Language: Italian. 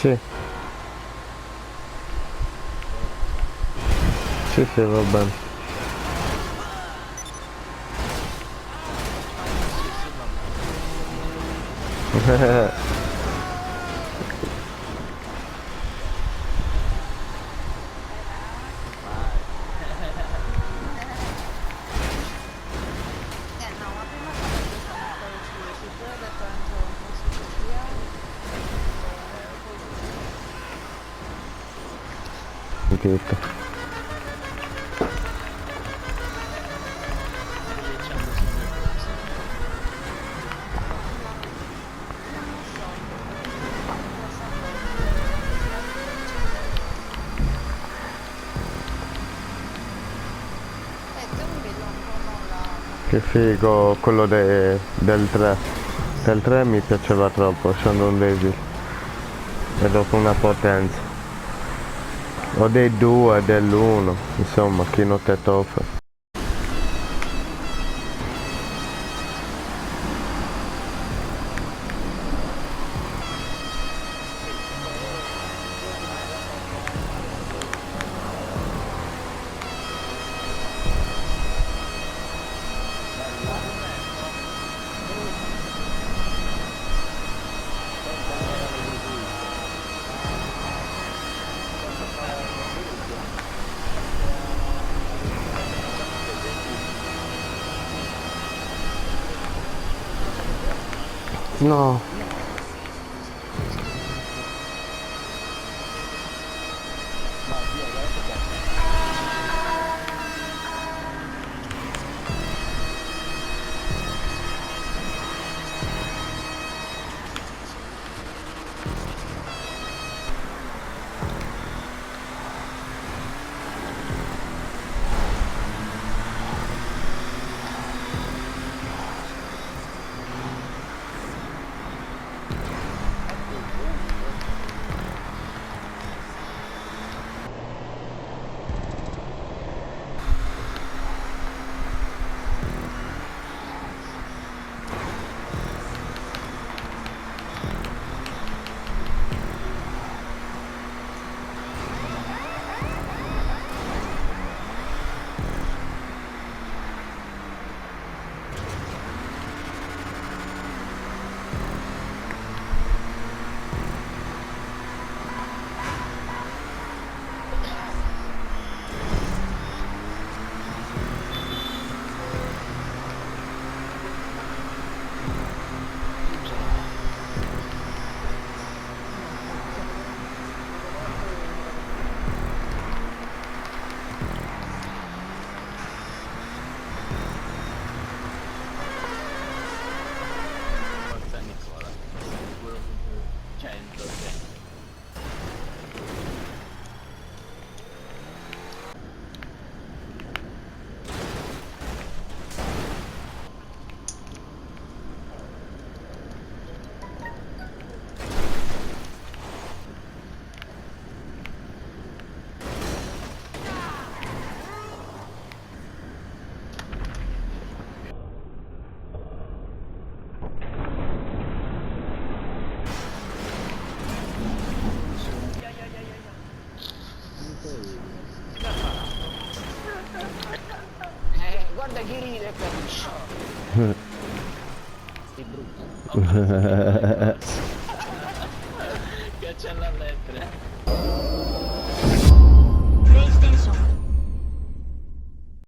Sì, sì, sì, va bene. Sì, sì, va bene. Vai. No, ma prima sarebbe stato uscire, poi ho detto entro un po' su Sofia e poi tutto. Sentite. Pelleggiando su due pozzi. Non lo so, non lo saprei. Te un bidon con la Che figo quello del 3. Del 3 mi piaceva troppo, Shandon Davis. E dopo una potenza. O dei 2, dell'1, insomma, chi non te offre. Bello, com'è? No. Vai, via, guarda qua. Forza Nicola. Sicuro su 100, sì. Guarda chi ride e capisci. Sei brutto. Caccia alla lettera.